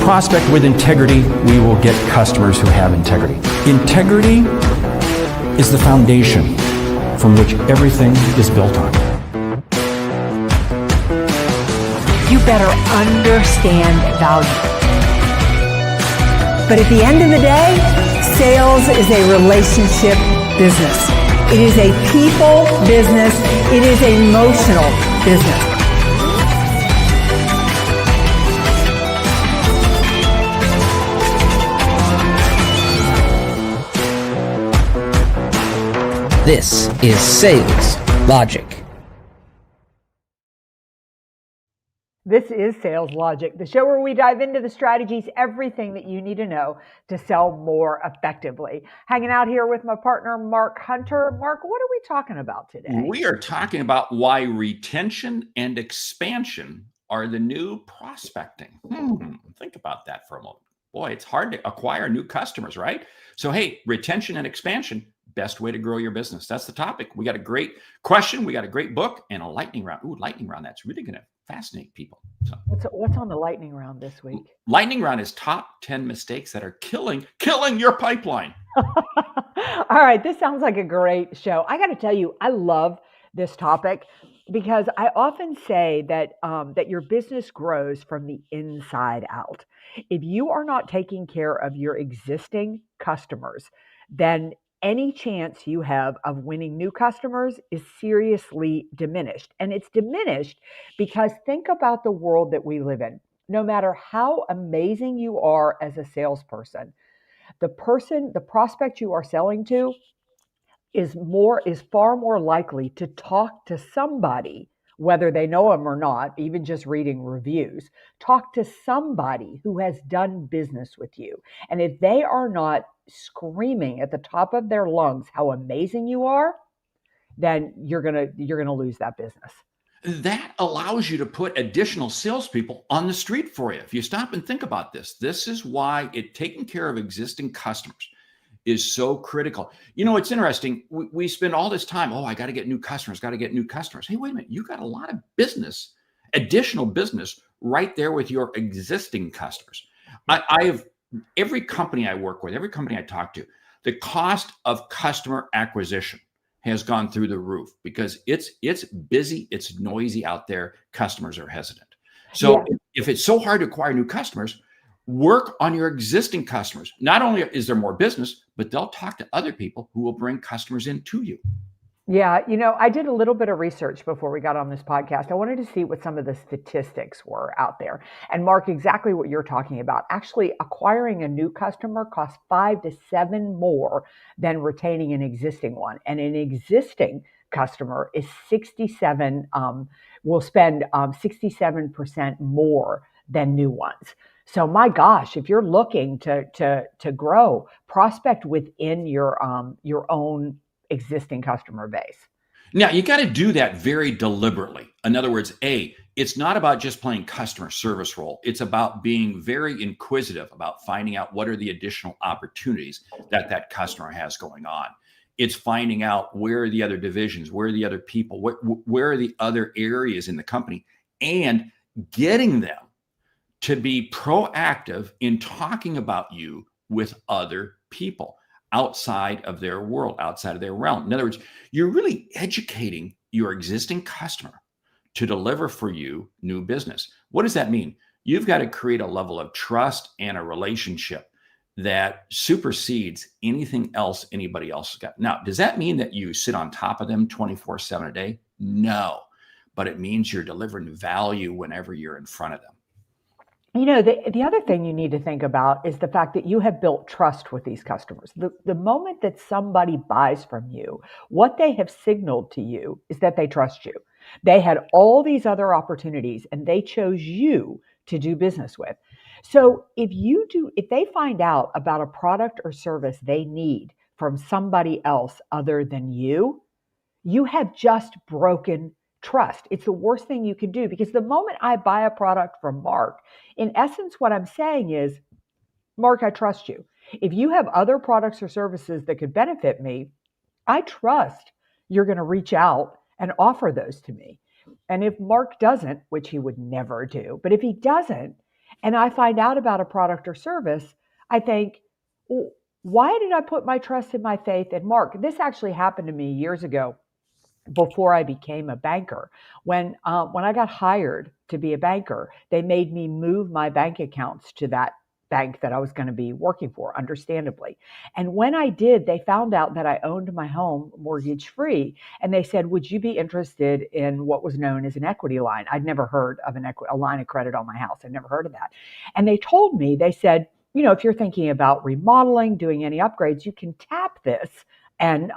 prospect with integrity, we will get customers who have integrity. Integrity is the foundation from which everything is built on. You better understand value. But at the end of the day, sales is a relationship business. It is a people business. It is an emotional business. This is Sales Logic. This is Sales Logic, the show where we dive into the strategies, everything that you need to know to sell more effectively. Hanging out here with my partner, Mark Hunter. Mark, what are we talking about today? We are talking about why retention and expansion are the new prospecting. Think about that for a moment. Boy, it's hard to acquire new customers, right? So, hey, retention and expansion, best way to grow your business. That's the topic. We got a great question. We got a great book and a lightning round. Ooh, lightning round. That's really going to fascinate people. So, what's on the lightning round this week? Lightning round is top 10 mistakes that are killing your pipeline. All right. This sounds like a great show. I got to tell you, I love this topic because I often say that that your business grows from the inside out. If you are not taking care of your existing customers, then any chance you have of winning new customers is seriously diminished. And it's diminished because think about the world that we live in. No matter how amazing you are as a salesperson, the prospect you are selling to is far more likely to talk to somebody, whether they know them or not, even just reading reviews, talk to somebody who has done business with you. And if they are not screaming at the top of their lungs how amazing you are, then you're gonna lose that business. That allows you to put additional salespeople on the street for you. If you stop and think about this, this is why taking care of existing customers is so critical. You know, it's interesting. We spend all this time, I got to get new customers, Hey, wait a minute. You got a lot of business, additional business right there with your existing customers. I have every company I work with, every company I talk to, the cost of customer acquisition has gone through the roof because it's busy, it's noisy out there. Customers are hesitant. So if it's so hard to acquire new customers, work on your existing customers. Not only is there more business, but they'll talk to other people who will bring customers in to you. Yeah, I did a little bit of research before we got on this podcast. I wanted to see what some of the statistics were out there. And Mark, exactly what you're talking about. Actually, acquiring a new customer costs 5 to 7 more than retaining an existing one. And an existing customer is will spend 67% more than new ones. So my gosh, if you're looking to grow, prospect within your own existing customer base. Now, you got to do that very deliberately. In other words, it's not about just playing customer service role. It's about being very inquisitive about finding out what are the additional opportunities that customer has going on. It's finding out where are the other divisions, where are the other people, where are the other areas in the company, and getting them to be proactive in talking about you with other people outside of their world, outside of their realm. In other words, you're really educating your existing customer to deliver for you new business. What does that mean? You've got to create a level of trust and a relationship that supersedes anything else anybody else has got. Now, does that mean that you sit on top of them 24/7 a day? No, but it means you're delivering value whenever you're in front of them. The other thing you need to think about is the fact that you have built trust with these customers. The moment that somebody buys from you, what they have signaled to you is that they trust you. They had all these other opportunities and they chose you to do business with. So if they find out about a product or service they need from somebody else other than you, you have just broken trust. It's the worst thing you can do because the moment I buy a product from Mark, in essence, what I'm saying is, Mark, I trust you. If you have other products or services that could benefit me, I trust you're going to reach out and offer those to me. And if Mark doesn't, which he would never do, but if he doesn't, and I find out about a product or service, I think, "Well, why did I put my trust and my faith in Mark?" This actually happened to me years ago before I became a banker. When I got hired to be a banker, they made me move my bank accounts to that bank that I was going to be working for, understandably. And when I did, they found out that I owned my home mortgage free, and they said, "Would you be interested in what was known as an equity line?" I'd never heard of a line of credit on my house. I'd never heard of that. And they told me, they said, "If you're thinking about remodeling, doing any upgrades, you can tap this and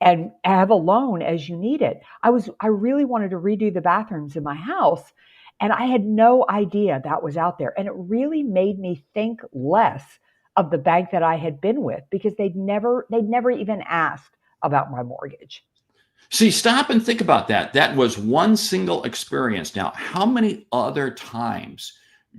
and have a loan as you need it." I really wanted to redo the bathrooms in my house, and I had no idea that was out there. And it really made me think less of the bank that I had been with, because they'd never even asked about my mortgage. See, stop and think about that. That was one single experience. Now, how many other times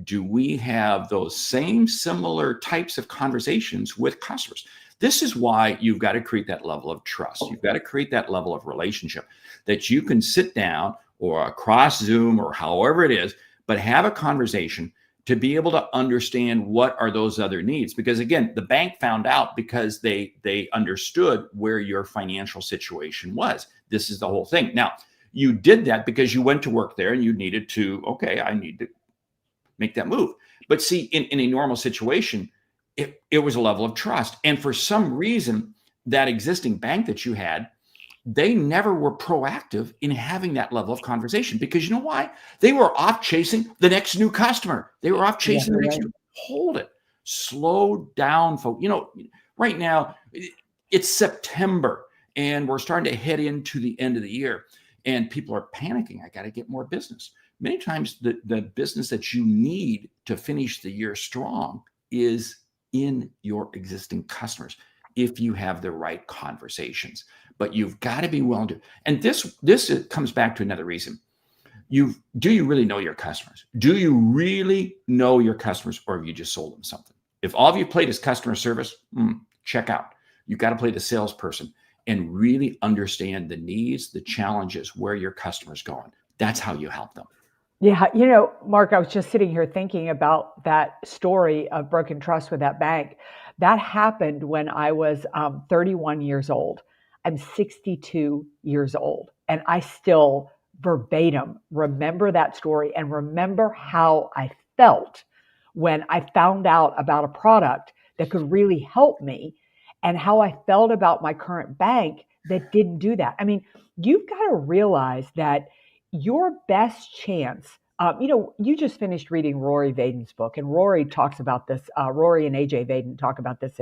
do we have those same similar types of conversations with customers? This is why you've got to create that level of trust. You've got to create that level of relationship that you can sit down or across Zoom or however it is, but have a conversation to be able to understand what are those other needs. Because again, the bank found out because they understood where your financial situation was. This is the whole thing. Now, you did that because you went to work there and you needed to, okay, I need to make that move. But see, in a normal situation, it was a level of trust. And for some reason, that existing bank that you had, they never were proactive in having that level of conversation, because you know why? They were off chasing the next new customer. They were off chasing the next Right. new. Hold it. Slow down, folks. Right now it's September and we're starting to head into the end of the year and people are panicking. I got to get more business. Many times the business that you need to finish the year strong is in your existing customers if you have the right conversations. But you've got to be willing to, and this comes back to another reason. Do you really know your customers? Do you really know your customers, or have you just sold them something? If all of you played is customer service, check out. You've got to play the salesperson and really understand the needs, the challenges, where your customer's going. That's how you help them. Yeah, Mark, I was just sitting here thinking about that story of broken trust with that bank. That happened when I was 31 years old. I'm 62 years old, and I still verbatim remember that story and remember how I felt when I found out about a product that could really help me, and how I felt about my current bank that didn't do that. I mean, you've got to realize that your best chance, you just finished reading Rory Vaden's book, and Rory talks about this. Rory and AJ Vaden talk about this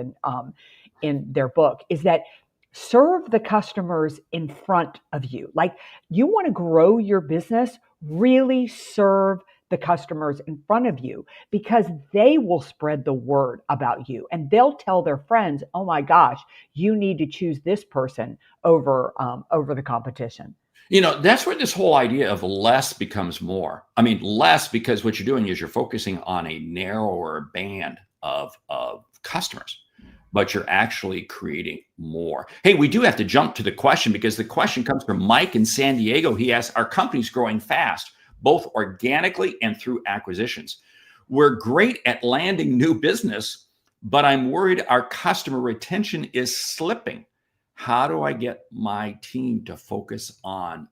in their book. Is that serve the customers in front of you? Like, you want to grow your business, really serve the customers in front of you, because they will spread the word about you, and they'll tell their friends, "Oh my gosh, you need to choose this person over the competition." That's where this whole idea of less becomes more. I mean, less because what you're doing is you're focusing on a narrower band of customers, but you're actually creating more. Hey, we do have to jump to the question, because the question comes from Mike in San Diego. He asks, "Our company's growing fast, both organically and through acquisitions. We're great at landing new business, but I'm worried our customer retention is slipping. How do I get my team to focus on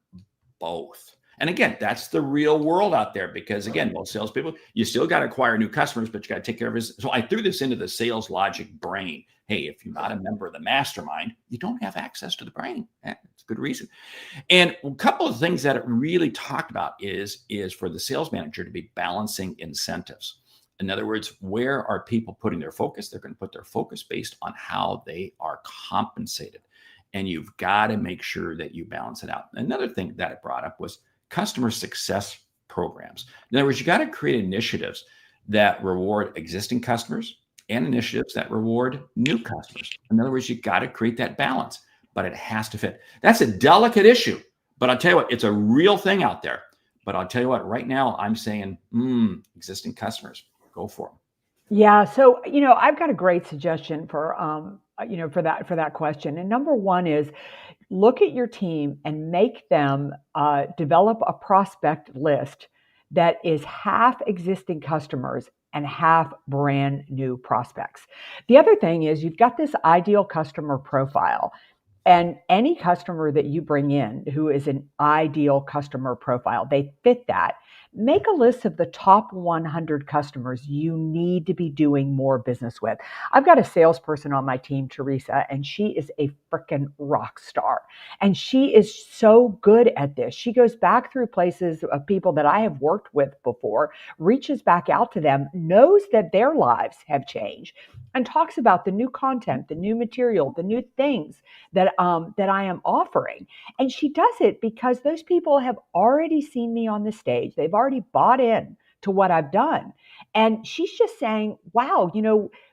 both?" And again, that's the real world out there, because again, most salespeople, you still got to acquire new customers, but you got to take care of his. So I threw this into the sales logic brain. Hey, if you're not a member of the mastermind, you don't have access to the brain. That's a good reason. And a couple of things that it really talked about is for the sales manager to be balancing incentives. In other words, where are people putting their focus? They're going to put their focus based on how they are compensated. And you've got to make sure that you balance it out. Another thing that it brought up was customer success programs. In other words, you got to create initiatives that reward existing customers and initiatives that reward new customers. In other words, you got to create that balance, but it has to fit. That's a delicate issue, but I'll tell you what, it's a real thing out there. But I'll tell you what, right now I'm saying, existing customers, go for them. Yeah, so I've got a great suggestion for that question. And number one is, look at your team and make them develop a prospect list that is half existing customers and half brand new prospects. The other thing is you've got this ideal customer profile. And any customer that you bring in who is an ideal customer profile, they fit that. Make a list of the top 100 customers you need to be doing more business with. I've got a salesperson on my team, Teresa, and she is a freaking rock star. And she is so good at this. She goes back through places of people that I have worked with before, reaches back out to them, knows that their lives have changed, and talks about the new content, the new material, the new things that I am offering. And she does it because those people have already seen me on the stage. They've already bought in to what I've done. And she's just saying, wow,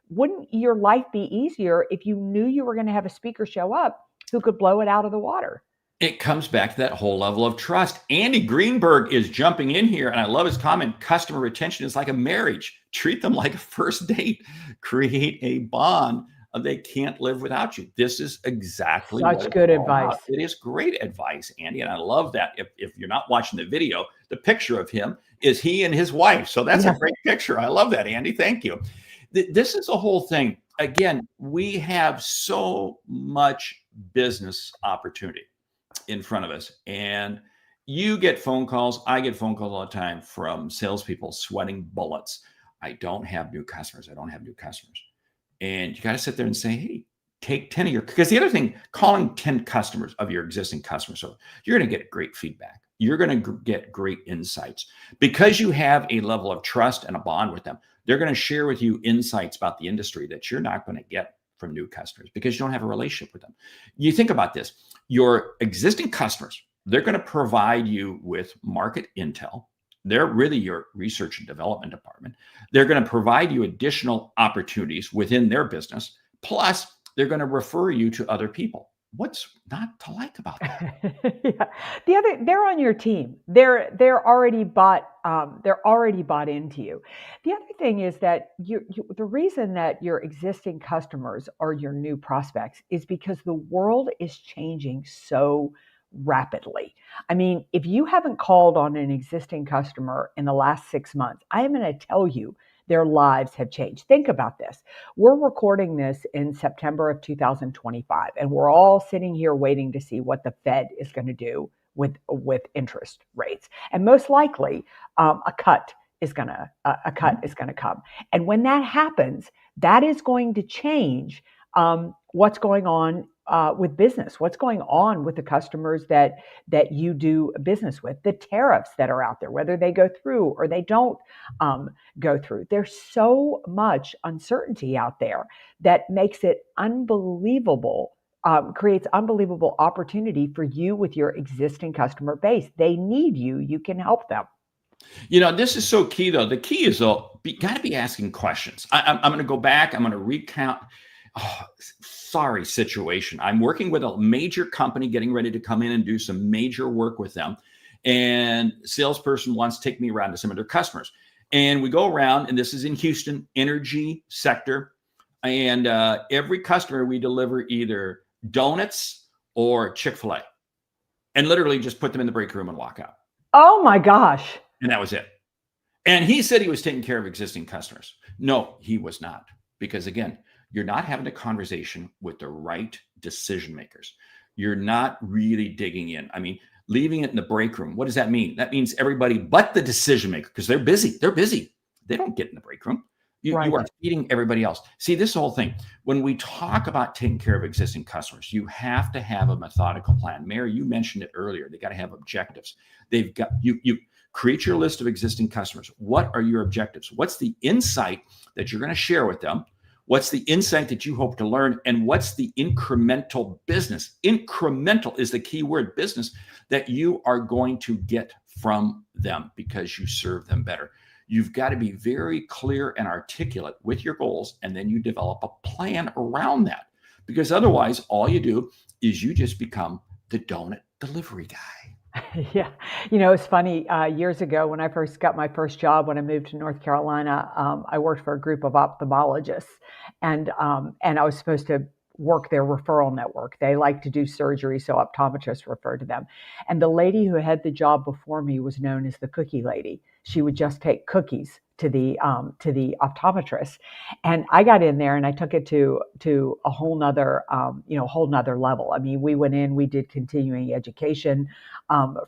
wouldn't your life be easier if you knew you were going to have a speaker show up who could blow it out of the water? It comes back to that whole level of trust. Andy Greenberg is jumping in here, and I love his comment. Customer retention is like a marriage. Treat them like a first date. Create a bond. They can't live without you. This is exactly Such good advice. it is great advice, Andy, and I love that. If you're not watching the video, the picture of him is he and his wife. So that's a great picture. I love that, Andy. Thank you. This is the whole thing. Again, we have so much business opportunity in front of us. And you get phone calls. I get phone calls all the time from salespeople sweating bullets. I don't have new customers. I don't have new customers. And you got to sit there and say, hey, take 10 of your, because the other thing, calling 10 customers of your existing customers, so you're going to get great feedback. You're going to get great insights because you have a level of trust and a bond with them. They're going to share with you insights about the industry that you're not going to get from new customers because you don't have a relationship with them. You think about this, your existing customers, they're going to provide you with market intel. They're really your research and development department. They're going to provide you additional opportunities within their business. Plus, they're going to refer you to other people. What's not to like about that? Yeah. They're on your team. They're already bought. They're already bought into you. The other thing is that the reason that your existing customers are your new prospects is because the world is changing so rapidly. I mean, if you haven't called on an existing customer in the last 6 months, I am going to tell you their lives have changed. Think about this. We're recording this in September of 2025, and we're all sitting here waiting to see what the Fed is going to do with interest rates. And most likely, a cut is going to come. And when that happens, that is going to change what's going on with business, what's going on with the customers that you do business with, the tariffs that are out there, whether they go through or they don't go through. There's so much uncertainty out there that makes it unbelievable, creates unbelievable opportunity for you with your existing customer base. They need you. You can help them. This is so key, though. The key is, though, got to be asking questions. I'm going to go back. I'm going to recount. Oh, sorry situation. I'm working with a major company getting ready to come in and do some major work with them. And salesperson wants to take me around to some of their customers. And we go around, and this is in Houston, energy sector. And every customer, we deliver either donuts or Chick-fil-A. And literally just put them in the break room and walk out. Oh my gosh. And that was it. And he said he was taking care of existing customers. No, he was not. Because again, you're not having a conversation with the right decision makers. You're not really digging in. I mean, leaving it in the break room. What does that mean? That means everybody but the decision maker, because they're busy. They're busy. They don't get in the break room. You are feeding everybody else. See, this whole thing, when we talk about taking care of existing customers, you have to have a methodical plan. Mary, you mentioned it earlier. They got to have objectives. They've got you create your list of existing customers. What are your objectives? What's the insight that you're going to share with them? What's the insight that you hope to learn? And what's the incremental business? Incremental is the key word, business, that you are going to get from them because you serve them better. You've got to be very clear and articulate with your goals, and then you develop a plan around that. Because otherwise, all you do is you just become the donut delivery guy. Yeah. It's funny. Years ago, when I first got my first job, when I moved to North Carolina, I worked for a group of ophthalmologists, and I was supposed to work their referral network. They like to do surgery, so optometrists refer to them. And the lady who had the job before me was known as the cookie lady. she would just take cookies to the optometrist. And I got in there and I took it to a whole nother whole nother level. I mean, we went in, we did continuing education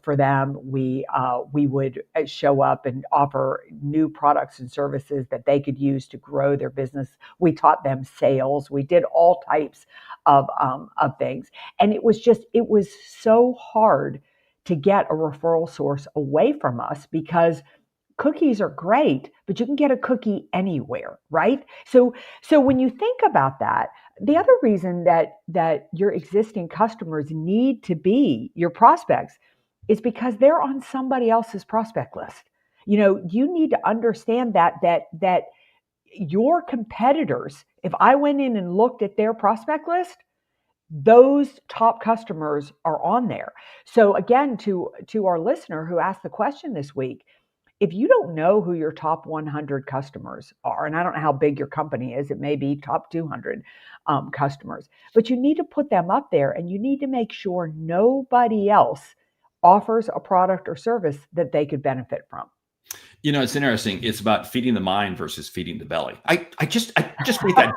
for them. We would show up and offer new products and services that they could use to grow their business. We taught them sales. We did all types of things, and it was so hard to get a referral source away from us because cookies are great, but you can get a cookie anywhere, right? So when you think about that, the other reason that your existing customers need to be your prospects is because they're on somebody else's prospect list. You need to understand that your competitors, if I went in and looked at their prospect list, those top customers are on there. So again, to our listener who asked the question this week, if you don't know who your top 100 customers are, and I don't know how big your company is, it may be top 200 customers, but you need to put them up there and you need to make sure nobody else offers a product or service that they could benefit from. It's interesting. It's about feeding the mind versus feeding the belly. I just read that.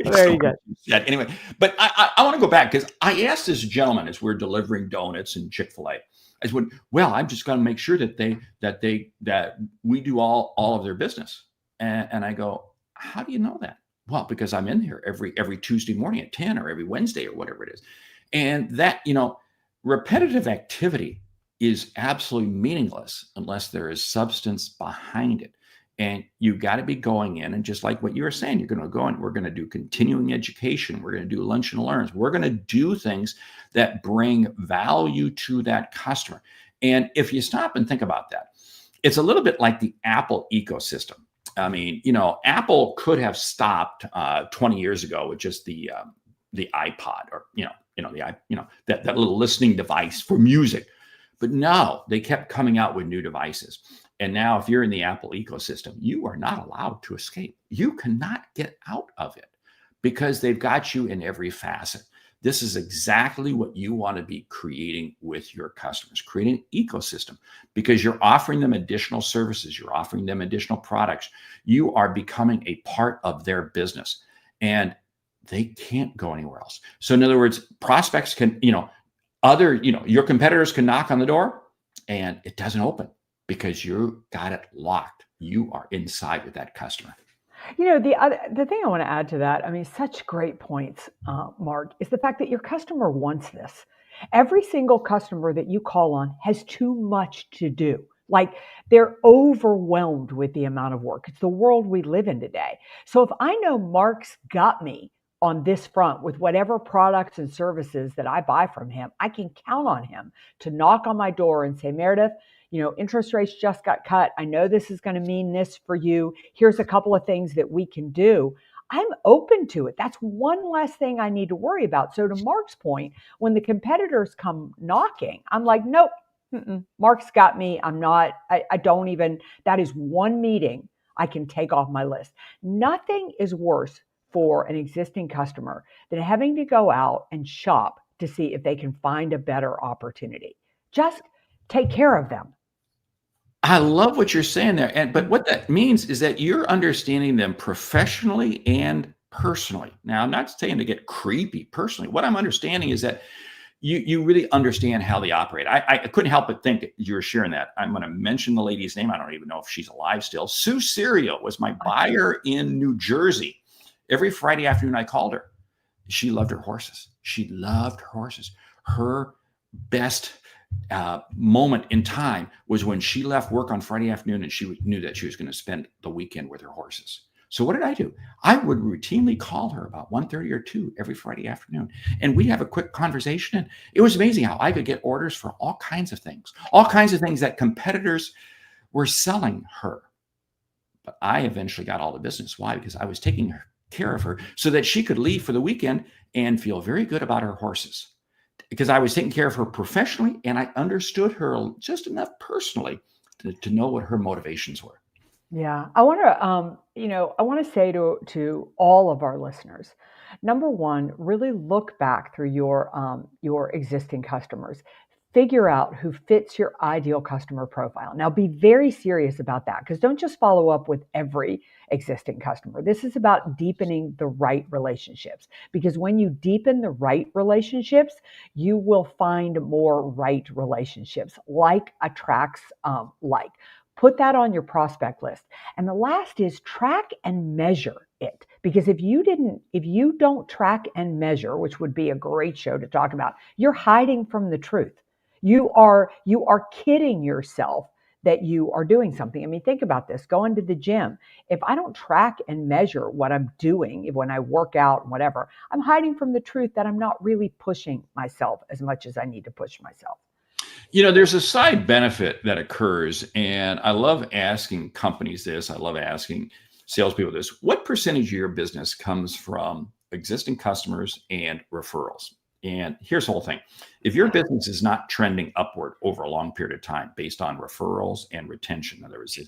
Very good. Yeah, anyway, but I want to go back because I asked this gentleman as we're delivering donuts in Chick-fil-A. I said, well, I'm just going to make sure that we do all of their business. And I go, how do you know that? Well, because I'm in here every Tuesday morning at 10 or every Wednesday or whatever it is. And that, repetitive activity is absolutely meaningless unless there is substance behind it. And you got to be going in, and just like what you were saying, you're going to go in, we're going to do continuing education. We're going to do lunch and learns. We're going to do things that bring value to that customer. And if you stop and think about that, it's a little bit like the Apple ecosystem. I mean, Apple could have stopped 20 years ago with just the iPod or, that little listening device for music. But no, they kept coming out with new devices. And now if you're in the Apple ecosystem, you are not allowed to escape. You cannot get out of it because they've got you in every facet. This is exactly what you want to be creating with your customers, creating an ecosystem, because you're offering them additional services. You're offering them additional products. You are becoming a part of their business and they can't go anywhere else. So in other words, prospects can, your competitors can knock on the door and it doesn't open because you got it locked. You are inside with that customer. The thing I want to add to that, I mean, such great points, Mark, is the fact that your customer wants this. Every single customer that you call on has too much to do. Like they're overwhelmed with the amount of work. It's the world we live in today. So if I know Mark's got me on this front with whatever products and services that I buy from him, I can count on him to knock on my door and say, Meredith, interest rates just got cut. I know this is going to mean this for you. Here's a couple of things that we can do. I'm open to it. That's one less thing I need to worry about. So to Mark's point, when the competitors come knocking, I'm like, nope, Mark's got me. I don't even, that is one meeting I can take off my list. Nothing is worse for an existing customer than having to go out and shop to see if they can find a better opportunity. Just take care of them. I love what you're saying there. But what that means is that you're understanding them professionally and personally. Now, I'm not saying to get creepy personally. What I'm understanding is that you really understand how they operate. I couldn't help but think that you're sharing that. I'm going to mention the lady's name. I don't even know if she's alive still. Sue Serio was my buyer in New Jersey. Every Friday afternoon, I called her. She loved her horses. She loved her horses. Her best moment in time was when she left work on Friday afternoon and she knew that she was going to spend the weekend with her horses. So what did I do? I would routinely call her about 1:30 or 2 every Friday afternoon. And we'd have a quick conversation. And it was amazing how I could get orders for all kinds of things that competitors were selling her. But I eventually got all the business. Why? Because I was taking care of her so that she could leave for the weekend and feel very good about her horses. Because I was taking care of her professionally and I understood her just enough personally to know what her motivations were. Yeah, I want to say to all of our listeners, number one, really look back through your existing customers. figure out who fits your ideal customer profile. Now, be very serious about that, because don't just follow up with every existing customer. This is about deepening the right relationships, because when you deepen the right relationships, you will find more right relationships. Like attracts like. Put that on your prospect list. And the last is track and measure it. Because if you don't track and measure, which would be a great show to talk about, you're hiding from the truth. You are kidding yourself that you are doing something. I mean, think about this. Going to the gym. If I don't track and measure what I'm doing when I work out and whatever, I'm hiding from the truth that I'm not really pushing myself as much as I need to push myself. There's a side benefit that occurs, and I love asking companies this. I love asking salespeople this. What percentage of your business comes from existing customers and referrals? And here's the whole thing. If your business is not trending upward over a long period of time based on referrals and retention, in other words,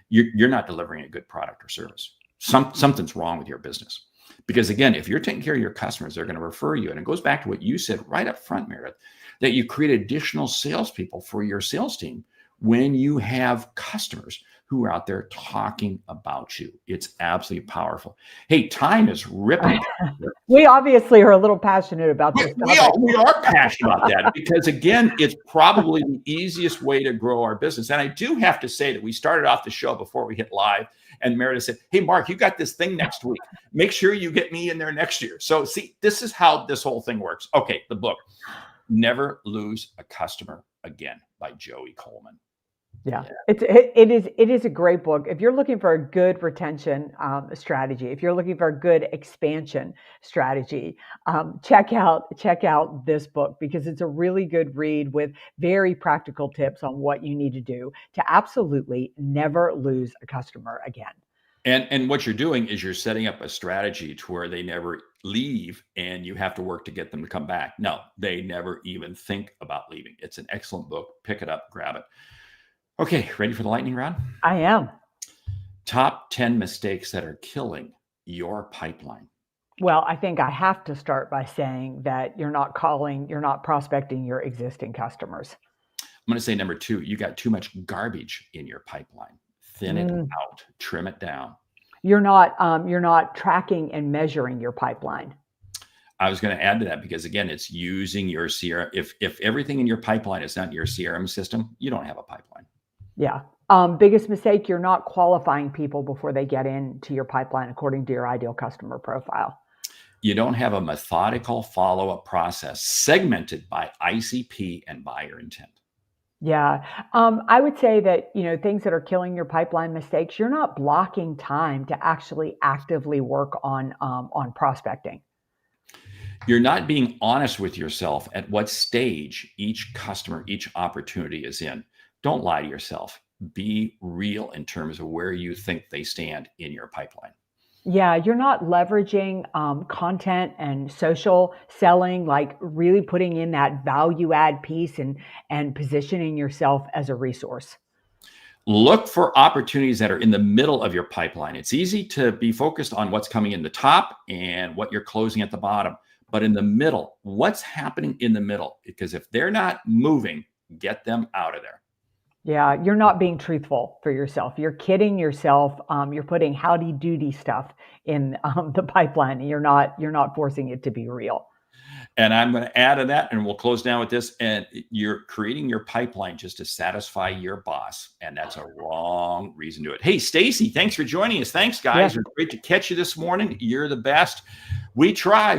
you're not delivering a good product or service. Something's wrong with your business. Because again, if you're taking care of your customers, they're going to refer you. And it goes back to what you said right up front, Meredith, that you create additional salespeople for your sales team when you have customers who are out there talking about you. It's absolutely powerful. Hey, time is ripping. We obviously are a little passionate about this topic. We are passionate about that because, again, it's probably the easiest way to grow our business. And I do have to say that we started off the show before we hit live, and Meredith said, hey, Mark, you got this thing next week. Make sure you get me in there next year. So see, this is how this whole thing works. Okay, the book, Never Lose a Customer Again by Joey Coleman. Yeah, it is a great book. If you're looking for a good retention strategy, if you're looking for a good expansion strategy, check out this book, because it's a really good read with very practical tips on what you need to do to absolutely never lose a customer again. And what you're doing is you're setting up a strategy to where they never leave and you have to work to get them to come back. No, they never even think about leaving. It's an excellent book. Pick it up, grab it. Okay, ready for the lightning round? I am. Top 10 mistakes that are killing your pipeline. Well, I think I have to start by saying that you're not prospecting your existing customers. I'm going to say number 2, you got too much garbage in your pipeline. Thin it out, trim it down. You're not tracking and measuring your pipeline. I was going to add to that because, again, it's using your CRM. If everything in your pipeline is not your CRM system, you don't have a pipeline. Yeah. Biggest mistake, you're not qualifying people before they get into your pipeline according to your ideal customer profile. You don't have a methodical follow-up process segmented by ICP and buyer intent. Yeah. I would say that, things that are killing your pipeline mistakes, you're not blocking time to actually actively work on prospecting. You're not being honest with yourself at what stage each customer, each opportunity is in. Don't lie to yourself. Be real in terms of where you think they stand in your pipeline. Yeah, you're not leveraging content and social selling, like really putting in that value add piece and positioning yourself as a resource. Look for opportunities that are in the middle of your pipeline. It's easy to be focused on what's coming in the top and what you're closing at the bottom. But in the middle, what's happening in the middle? Because if they're not moving, get them out of there. Yeah, you're not being truthful for yourself. You're kidding yourself. You're putting howdy doody stuff in the pipeline. And you're not forcing it to be real. And I'm going to add to that, and we'll close down with this. And you're creating your pipeline just to satisfy your boss, and that's a wrong reason to do it. Hey, Stacy, thanks for joining us. Thanks, guys. Yeah. It's great to catch you this morning. You're the best. We try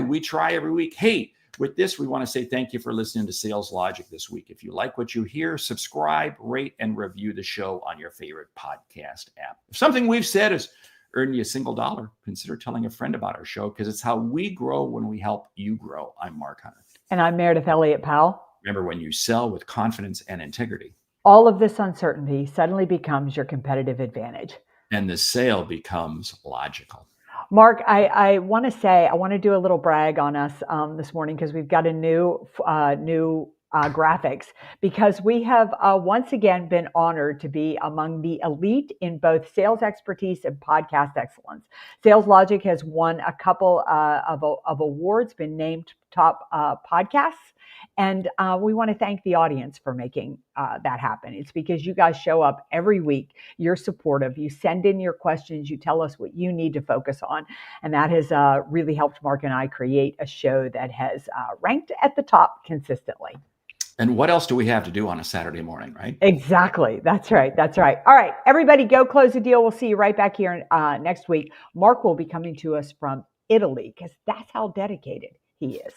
every week. Hey, with this, we want to say thank you for listening to Sales Logic this week. If you like what you hear, subscribe, rate, and review the show on your favorite podcast app. If something we've said has earned you $1, consider telling a friend about our show, because it's how we grow when we help you grow. I'm Mark Hunter. And I'm Meredith Elliott Powell. Remember, when you sell with confidence and integrity, all of this uncertainty suddenly becomes your competitive advantage. And the sale becomes logical. Mark, I want to do a little brag on us this morning, because we've got a new graphics, because we have once again been honored to be among the elite in both sales expertise and podcast excellence. Sales Logic has won a couple of awards, been named top podcasts. And we want to thank the audience for making that happen. It's because you guys show up every week. You're supportive. You send in your questions. You tell us what you need to focus on. And that has really helped Mark and I create a show that has ranked at the top consistently. And what else do we have to do on a Saturday morning, right? Exactly. That's right. That's right. All right, everybody, go close the deal. We'll see you right back here next week. Mark will be coming to us from Italy because that's how dedicated he is.